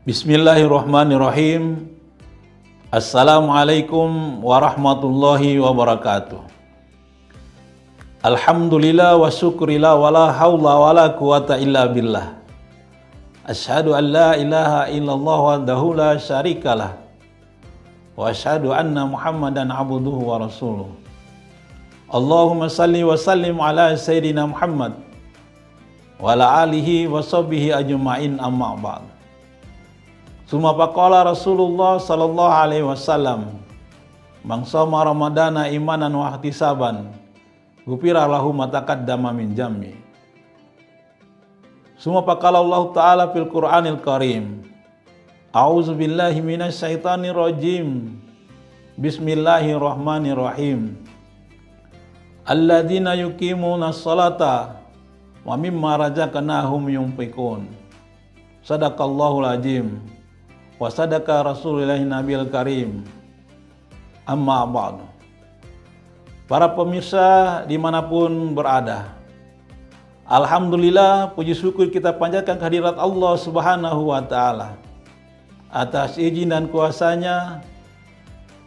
Bismillahirrahmanirrahim. Assalamualaikum warahmatullahi wabarakatuh. Alhamdulillah wa syukurillah wa la hawla wa la quwata illa billah. Asyhadu an la ilaha illallah wahdahu la syarikalah. Wa asyhadu anna Muhammadan abduhu wa rasuluh. Allahumma salli wa sallim ala Sayyidina Muhammad wa ala alihi wa sahbihi ajma'in amma ba'd. Summa faqala Rasulullah sallallahu alaihi wasallam, man shoma ramadana imanan wa ihtisaban, ghufira lahu ma taqaddama min jambi. Summa faqala Allah Ta'ala fil Qur'anil Karim, a'udzu billahi minasy syaithanir rajim. Bismillahirrahmanirrahim. Alladzina yuqimunas sholata wa mimma razaqnahum yunfiqun. Sadaqallahul azim. Wa sadaqa Rasulillahi Nabil Karim. Amma ba'du. Para pemirsa dimanapun berada, alhamdulillah, puji syukur kita panjatkan kehadirat Allah Subhanahu wa Ta'ala atas izin dan kuasanya,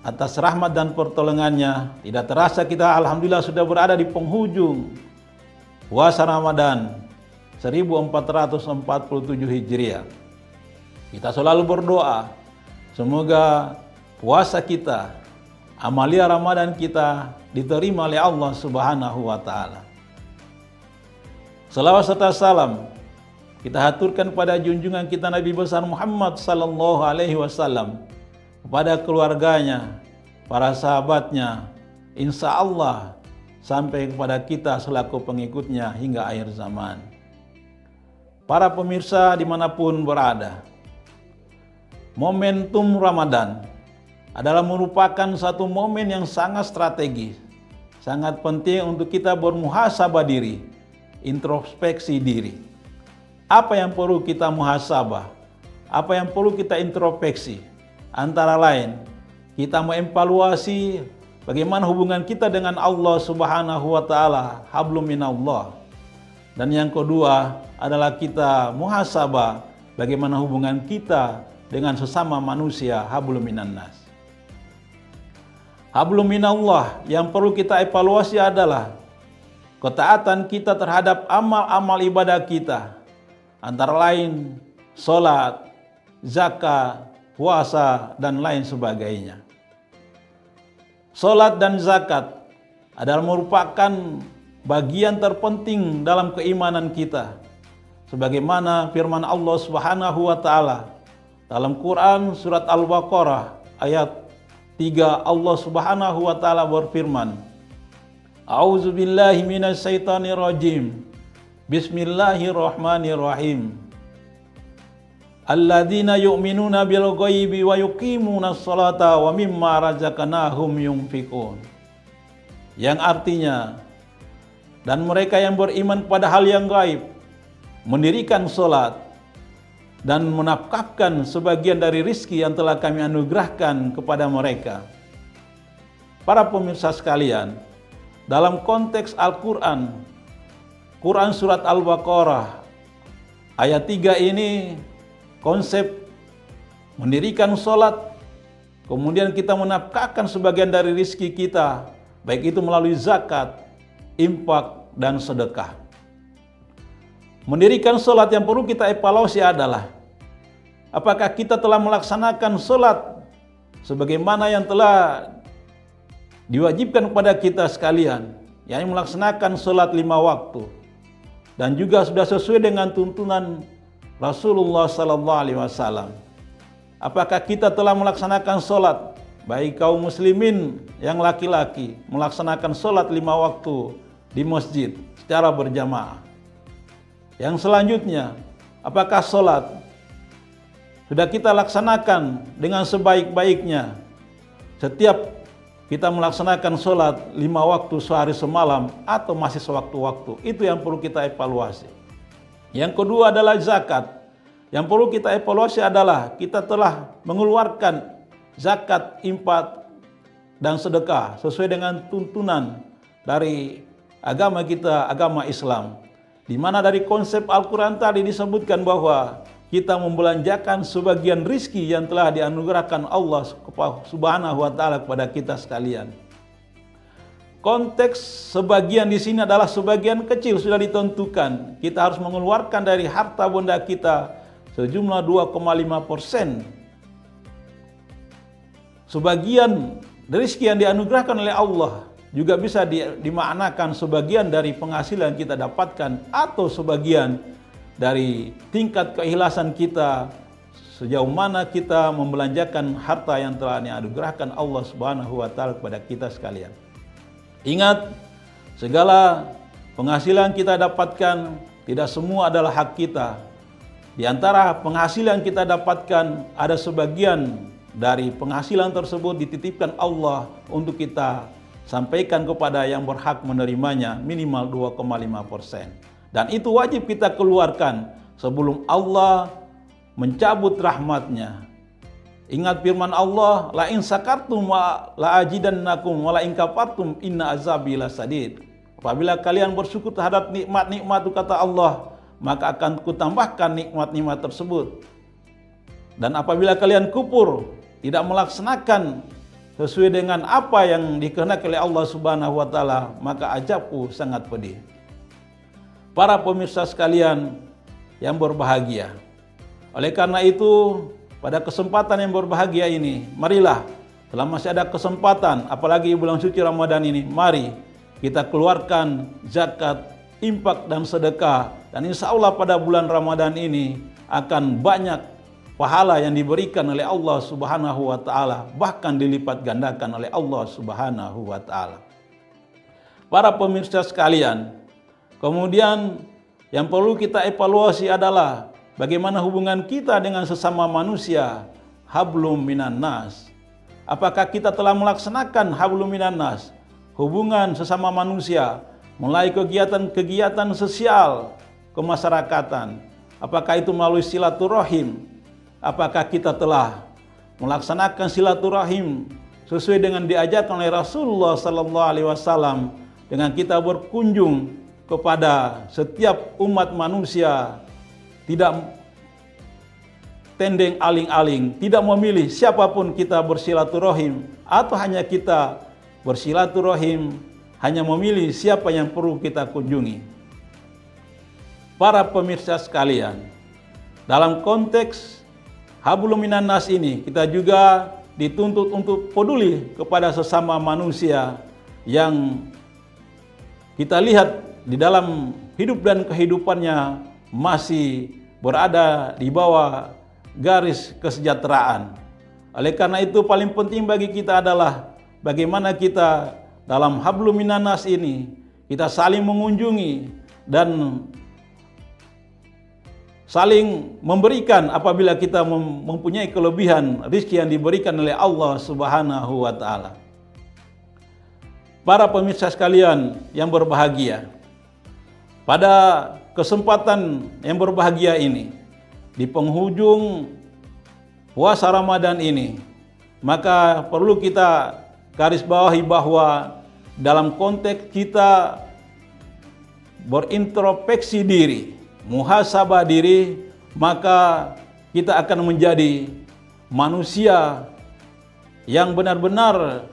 atas rahmat dan pertolongannya. Tidak terasa kita alhamdulillah sudah berada di penghujung puasa Ramadan 1447 Hijriah. Kita selalu berdoa, semoga puasa kita, amalia Ramadan kita diterima oleh Allah Subhanahu wa Ta'ala. Salawat serta salam kita haturkan pada junjungan kita Nabi besar Muhammad sallallahu alaihi wasallam, kepada keluarganya, para sahabatnya, insya Allah sampai kepada kita selaku pengikutnya hingga akhir zaman. Para pemirsa dimanapun berada, momentum Ramadan adalah merupakan satu momen yang sangat strategis, sangat penting untuk kita bermuhasabah diri, introspeksi diri. Apa yang perlu kita muhasabah? Apa yang perlu kita introspeksi? Antara lain, kita mengevaluasi bagaimana hubungan kita dengan Allah Subhanahu wa Ta'ala, hablum minallah. Dan yang kedua adalah kita muhasabah bagaimana hubungan kita dengan sesama manusia, hablum minannas. Hablum minallah yang perlu kita evaluasi adalah ketaatan kita terhadap amal-amal ibadah kita, antara lain sholat, zakat, puasa, dan lain sebagainya. Sholat dan zakat adalah merupakan bagian terpenting dalam keimanan kita, sebagaimana firman Allah Subhanahu wa Ta'ala dalam Quran surat Al-Baqarah ayat 3, Allah Subhanahu wa Ta'ala berfirman, a'udzu billahi minasy syaithanir rajim. Bismillahirrahmanirrahim. Alladzina yu'minuna bil ghaibi wa yuqimunas sholata wa mimma razaqnahum yunfiqun. Yang artinya, dan mereka yang beriman pada hal yang gaib, mendirikan sholat dan menafkahkan sebagian dari rizki yang telah kami anugerahkan kepada mereka. Para pemirsa sekalian, dalam konteks Al-Quran, Quran surat Al-Baqarah ayat 3 ini, konsep mendirikan sholat, kemudian kita menafkahkan sebagian dari rizki kita, baik itu melalui zakat, infak, dan sedekah. Mendirikan sholat yang perlu kita evaluasi adalah, apakah kita telah melaksanakan sholat sebagaimana yang telah diwajibkan kepada kita sekalian, yakni melaksanakan sholat 5 waktu, dan juga sudah sesuai dengan tuntunan Rasulullah sallallahu alaihi wasallam. Apakah kita telah melaksanakan sholat, baik kaum muslimin yang laki-laki melaksanakan sholat 5 waktu di masjid secara berjamaah. Yang selanjutnya, apakah sholat sudah kita laksanakan dengan sebaik-baiknya setiap kita melaksanakan sholat 5 waktu sehari semalam atau masih sewaktu-waktu? Itu yang perlu kita evaluasi. Yang kedua adalah zakat. Yang perlu kita evaluasi adalah kita telah mengeluarkan zakat, infak, dan sedekah sesuai dengan tuntunan dari agama kita, agama Islam. Di mana dari konsep Al-Quran tadi disebutkan bahwa kita membelanjakan sebagian rizki yang telah dianugerahkan Allah Subhanahu wa taala kepada kita sekalian. Konteks sebagian di sini adalah sebagian kecil sudah ditentukan. Kita harus mengeluarkan dari harta benda kita sejumlah 2,5%. Sebagian rezeki yang dianugerahkan oleh Allah juga bisa dimaknakan sebagian dari penghasilan kita dapatkan atau sebagian dari tingkat keikhlasan kita sejauh mana kita membelanjakan harta yang telah dianugerahkan Allah Subhanahu wa taala kepada kita sekalian. Ingat, segala penghasilan kita dapatkan tidak semua adalah hak kita. Di antara penghasilan kita dapatkan ada sebagian dari penghasilan tersebut dititipkan Allah untuk kita sampaikan kepada yang berhak menerimanya minimal 2,5%. Dan itu wajib kita keluarkan sebelum Allah mencabut rahmatnya. Ingat firman Allah, la in sakartum la ajidannakum wa la in kafartum inna azabi lasadid. Apabila kalian bersyukur terhadap nikmat-nikmat kata Allah, maka akan kutambahkan nikmat-nikmat tersebut. Dan apabila kalian kufur, tidak melaksanakan sesuai dengan apa yang dikehendaki oleh Allah Subhanahu wa taala, maka azabku sangat pedih. Para pemirsa sekalian yang berbahagia. Oleh karena itu, pada kesempatan yang berbahagia ini, marilah setelah masih ada kesempatan, apalagi bulan suci Ramadan ini, mari kita keluarkan zakat, infak dan sedekah. Dan insya Allah pada bulan Ramadan ini akan banyak pahala yang diberikan oleh Allah Subhanahu wa taala, bahkan dilipat gandakan oleh Allah Subhanahu wa taala. Para pemirsa sekalian, kemudian yang perlu kita evaluasi adalah bagaimana hubungan kita dengan sesama manusia, hablum minan nas. Apakah kita telah melaksanakan hablum minan nas, hubungan sesama manusia, mulai kegiatan-kegiatan sosial kemasyarakatan? Apakah itu melalui silaturahim? Apakah kita telah melaksanakan silaturahim sesuai dengan diajarkan oleh Rasulullah sallallahu alaihi wasallam dengan kita berkunjung kepada setiap umat manusia, tidak tendeng aling-aling, tidak memilih siapapun kita bersilaturahim, atau hanya kita bersilaturahim hanya memilih siapa yang perlu kita kunjungi. Para pemirsa sekalian, dalam konteks hablum minan nas ini, kita juga dituntut untuk peduli kepada sesama manusia yang kita lihat di dalam hidup dan kehidupannya masih berada di bawah garis kesejahteraan. Oleh karena itu paling penting bagi kita adalah bagaimana kita dalam hablum minan nas ini kita saling mengunjungi dan saling memberikan apabila kita mempunyai kelebihan rezeki yang diberikan oleh Allah Subhanahu wa taala. Para pemirsa sekalian yang berbahagia, pada kesempatan yang berbahagia ini, di penghujung puasa Ramadan ini, maka perlu kita garis bawahi bahwa dalam konteks kita berintrospeksi diri, muhasabah diri, maka kita akan menjadi manusia yang benar-benar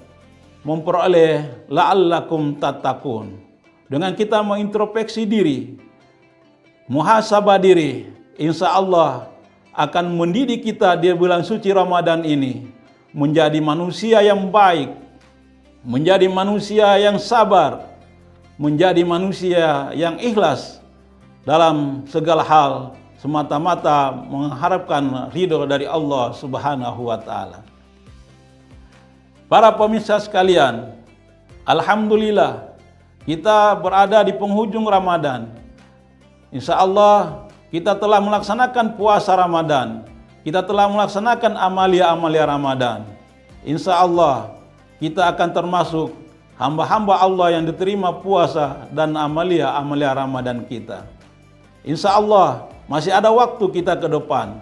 memperoleh la'allakum tattaqun. Dengan kita mengintrospeksi diri, muhasabah diri, insya Allah akan mendidik kita di bulan suci Ramadan ini menjadi manusia yang baik, menjadi manusia yang sabar, menjadi manusia yang ikhlas dalam segala hal, semata-mata mengharapkan ridho dari Allah Subhanahu wa taala. Para pemirsa sekalian, alhamdulillah kita berada di penghujung Ramadan. Insya Allah kita telah melaksanakan puasa Ramadan. Kita telah melaksanakan amalia-amalia Ramadan. Insya Allah kita akan termasuk hamba-hamba Allah yang diterima puasa dan amalia-amalia Ramadan kita. Insya Allah masih ada waktu kita ke depan.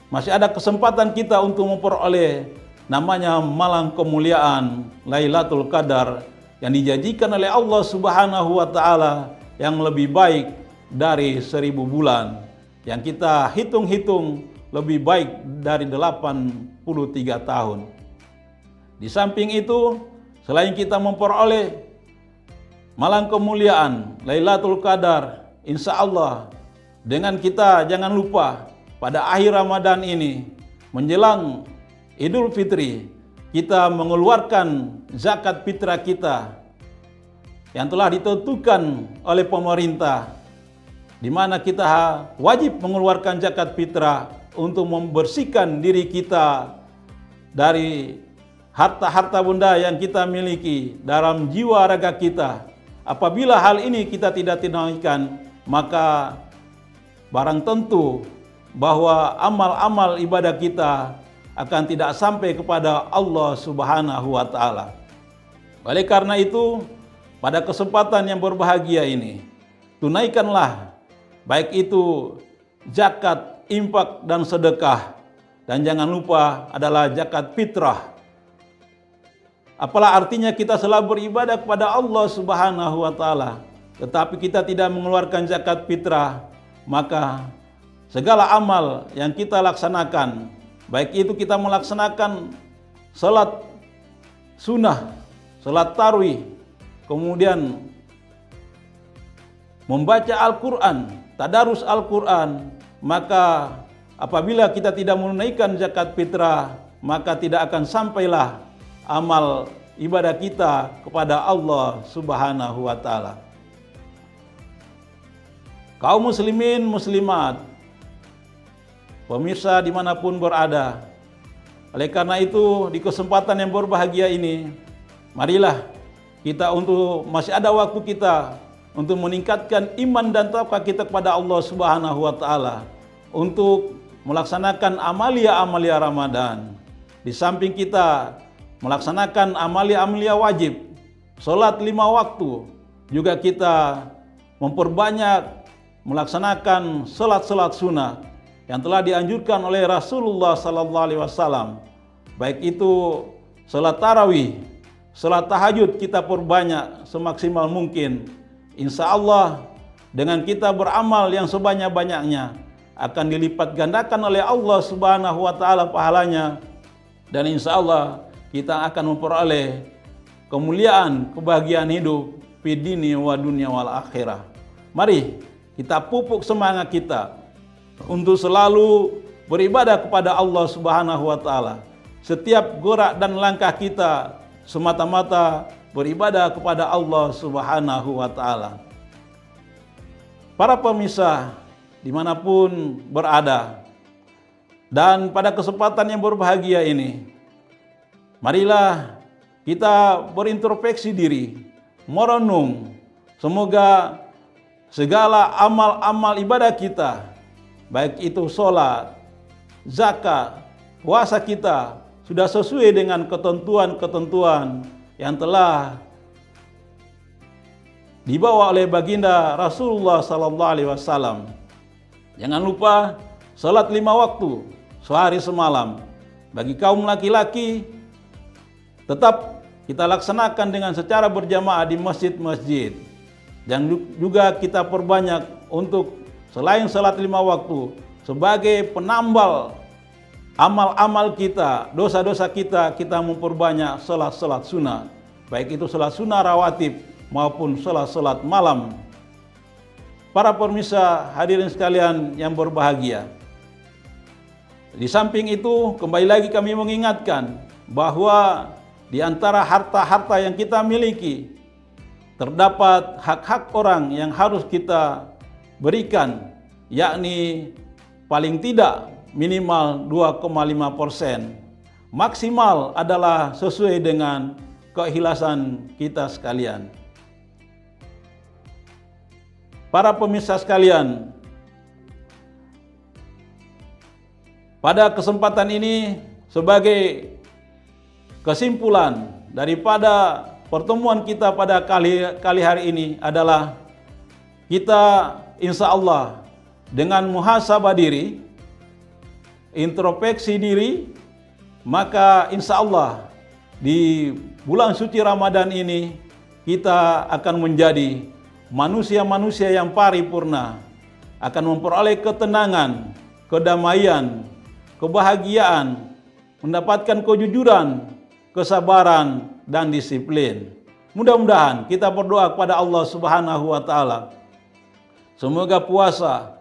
Masih ada kesempatan kita untuk memperoleh namanya malam kemuliaan Lailatul Qadar yang dijanjikan oleh Allah Subhanahu wa taala yang lebih baik dari 1000 bulan. yang kita hitung-hitung lebih baik dari 83 tahun. Di samping itu, selain kita memperoleh malam kemuliaan Lailatul Qadar, insya Allah dengan kita jangan lupa pada akhir Ramadan ini menjelang Idul Fitri, kita mengeluarkan zakat fitrah kita yang telah ditentukan oleh pemerintah, di mana kita wajib mengeluarkan zakat fitrah untuk membersihkan diri kita dari harta-harta benda yang kita miliki dalam jiwa raga kita. Apabila hal ini kita tidak tunaikan, maka barang tentu bahwa amal-amal ibadah kita akan tidak sampai kepada Allah Subhanahu wa Ta'ala. Oleh karena itu, pada kesempatan yang berbahagia ini, tunaikanlah baik itu zakat, infak, dan sedekah, dan jangan lupa adalah zakat fitrah. Apalah artinya kita selalu beribadah kepada Allah Subhanahu wa Ta'ala, tetapi kita tidak mengeluarkan zakat fitrah, maka segala amal yang kita laksanakan, baik itu kita melaksanakan salat sunnah, salat tarawih, kemudian membaca Al-Quran, tadarus Al-Quran, maka apabila kita tidak menunaikan zakat fitrah, maka tidak akan sampailah amal ibadah kita kepada Allah Subhanahu wa Ta'ala. Kaum muslimin muslimat, pemirsa dimanapun berada, oleh karena itu di kesempatan yang berbahagia ini, marilah kita masih ada waktu kita untuk meningkatkan iman dan takwa kita kepada Allah Subhanahu wa Ta'ala, untuk melaksanakan amalia-amalia Ramadan. Di samping kita melaksanakan amalia-amalia wajib, sholat 5 waktu, juga kita memperbanyak melaksanakan sholat-sholat sunnah yang telah dianjurkan oleh Rasulullah sallallahu alaihi wasallam. Baik itu salat tarawih, salat tahajud kita perbanyak semaksimal mungkin. Insya Allah dengan kita beramal yang sebanyak-banyaknya akan dilipat gandakan oleh Allah Subhanahu wa Ta'ala pahalanya, dan insya Allah kita akan memperoleh kemuliaan, kebahagiaan hidup fi dini wa dunya wal akhirah. Mari kita pupuk semangat kita untuk selalu beribadah kepada Allah Subhanahu wa Ta'ala. Setiap gerak dan langkah kita semata-mata beribadah kepada Allah Subhanahu wa Ta'ala. Para pemirsa dimanapun berada, dan pada kesempatan yang berbahagia ini, marilah kita berintrospeksi diri, merenung. Semoga segala amal-amal ibadah kita, baik itu sholat, zakat, puasa kita, sudah sesuai dengan ketentuan-ketentuan yang telah dibawa oleh baginda Rasulullah sallallahu alaihi wasallam. Jangan lupa sholat 5 waktu, sehari semalam. Bagi kaum laki-laki, tetap kita laksanakan dengan secara berjamaah di masjid-masjid. Dan juga kita perbanyak untuk selain salat 5 waktu, sebagai penambal amal-amal kita, dosa-dosa kita, kita memperbanyak salat-salat sunnah. Baik itu salat sunnah rawatib maupun salat-salat malam. Para pemirsa hadirin sekalian yang berbahagia, di samping itu kembali lagi kami mengingatkan bahwa di antara harta-harta yang kita miliki, terdapat hak-hak orang yang harus kita berikan, yakni paling tidak minimal 2,5%. Maksimal adalah sesuai dengan keikhlasan kita sekalian. Para pemirsa sekalian, pada kesempatan ini sebagai kesimpulan daripada pertemuan kita pada kali hari ini adalah kita insya Allah dengan muhasabah diri, introspeksi diri, maka insya Allah di bulan suci Ramadan ini kita akan menjadi manusia-manusia yang paripurna, akan memperoleh ketenangan, kedamaian, kebahagiaan, mendapatkan kejujuran, kesabaran, dan disiplin. Mudah-mudahan kita berdoa kepada Allah Subhanahu wa taala. Semoga puasa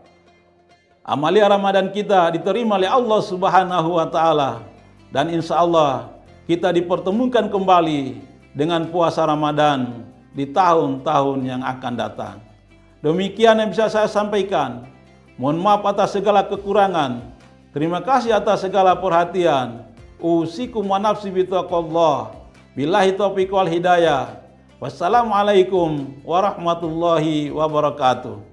amalia Ramadan kita diterima oleh Allah Subhanahu wa taala, dan insya Allah kita dipertemukan kembali dengan puasa Ramadan di tahun-tahun yang akan datang. Demikian yang bisa saya sampaikan. Mohon maaf atas segala kekurangan. Terima kasih atas segala perhatian. Usikum wa nafsi bitaqwallah. Billahi taufiq wal hidayah. Wassalamualaikum warahmatullahi wabarakatuh.